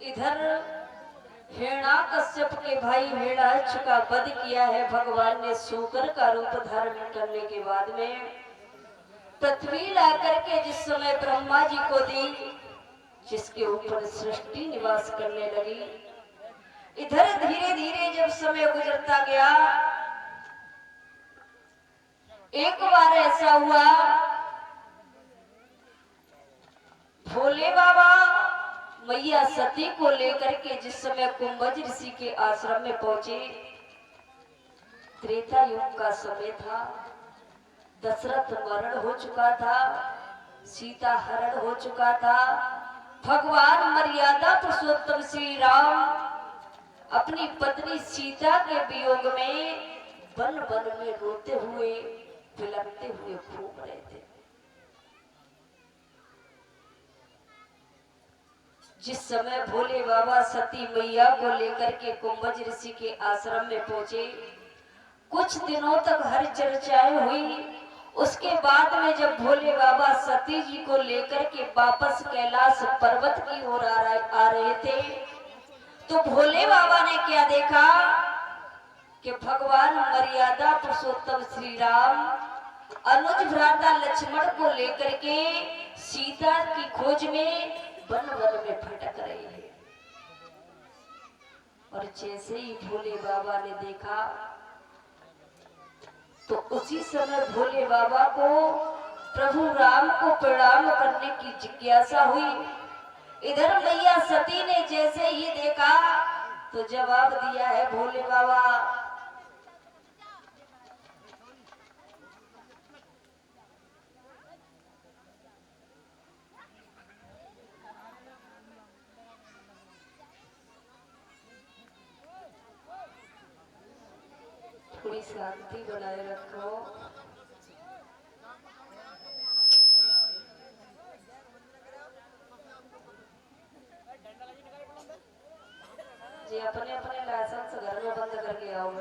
इधर हिरण्याकश्यप के भाई हिरण्याक्ष का वध किया है भगवान ने सूकर का रूप धारण करने के बाद में। पृथ्वी ला करके जिस समय ब्रह्मा जी को दी, जिसके ऊपर सृष्टि निवास करने लगी। इधर धीरे धीरे जब समय गुजरता गया, एक बार ऐसा हुआ, भोले बाबा मैया सती को लेकर के जिस समय कुंभज ऋषि के आश्रम में पहुंचे, त्रेता युग का समय था। दशरथ मरण हो चुका था, सीता हरण हो चुका था। भगवान मर्यादा पुरुषोत्तम श्री राम अपनी पत्नी सीता के वियोग में वन वन में रोते हुए विलपते हुए घूम रहे थे। जिस समय भोले बाबा सती मैया को लेकर के कुंभज ऋषि के आश्रम में पहुंचे, कुछ दिनों तक हर चर्चाएं हुई। उसके बाद में जब भोले बाबा सती जी को लेकर के वापस कैलाश पर्वत की ओर आ रहे थे, तो भोले बाबा ने क्या देखा कि भगवान मर्यादा पुरुषोत्तम श्री राम अनुज भ्राता लक्ष्मण को लेकर के सीता की खोज में वन वन में भटक रहे हैं। और जैसे ही भोले बाबा ने देखा, तो उसी समय भोले बाबा को प्रभु राम को प्रणाम करने की जिज्ञासा हुई। इधर मैया सती ने जैसे ही देखा, तो जवाब दिया है भोले बाबा, थोड़ी शांति बनाए रखो। जी अपने अपने लाइसेंस घर में बंद करके आओ।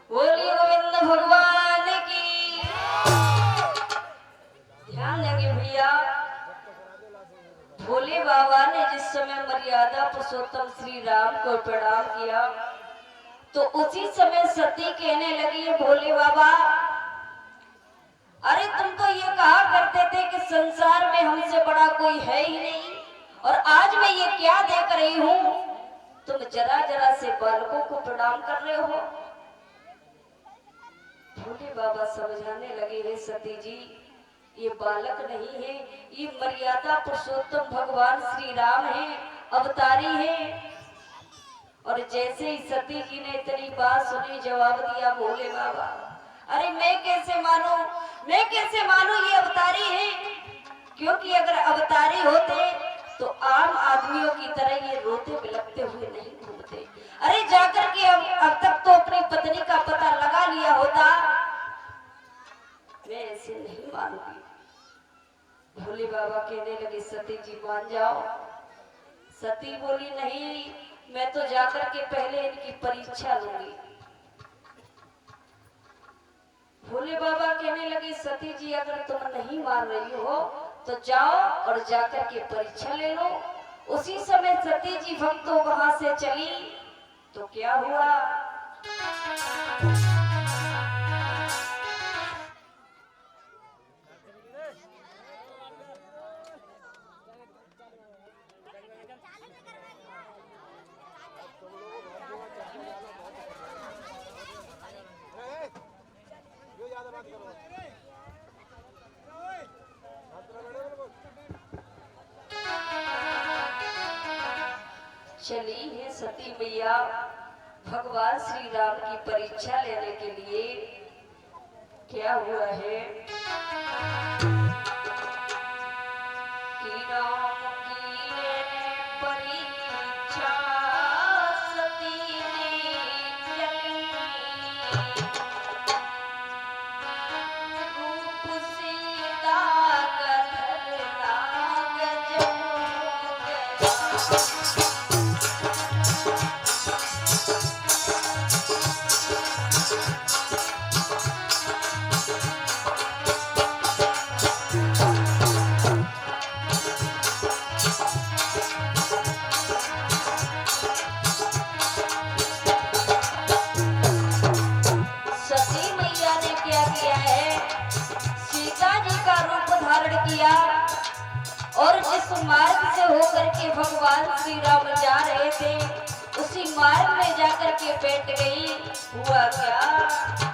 बोलिए गोविंद भगवान की। ध्यान देंगे भैया, भोले बाबा ने जिस समय मर्यादा पुरुषोत्तम श्री राम को प्रणाम किया, तो उसी समय सती कहने लगी, भोले बाबा अरे तुम तो ये कहा करते थे कि संसार में हमसे बड़ा कोई है ही नहीं, और आज मैं ये क्या देख रही हूं, तुम जरा जरा से बालकों को प्रणाम कर रहे हो। भोले बाबा समझाने लगे, हे सती जी, ये बालक नहीं है, ये मर्यादा पुरुषोत्तम भगवान श्री राम है, अवतारी है। और जैसे ही सती जी ने इतनी बात सुनी, जवाब दिया भोले बाबा, अरे मैं कैसे मानूं ये अवतारी है, क्योंकि अगर अवतारी होते तो आम आदमियों की तरह ये रोते बिलखते हुए नहीं घूमते। अरे जाकर के अब तक तो अपनी पत्नी का पता लगा लिया होता। मैं ऐसे नहीं मानूंगी। भोले बाबा कहने लगे, सती जी मान जाओ। सती बोली, नहीं, मैं तो जाकर के पहले इनकी परीक्षा लूंगी। भोले बाबा कहने लगे, सती जी अगर तुम नहीं मान रही हो तो जाओ और जाकर के परीक्षा ले लो। उसी समय सती जी भक्तों वहां से चली, तो क्या हुआ, चली है सती मैया भगवान श्री राम की परीक्षा लेने के लिए। क्या हुआ है कि राम की परीक्षा सती ने रूप सीता का धरना गजब। भगवान श्री राम जा रहे थे, उसी मार्ग में जाकर के बैठ गई। हुआ क्या,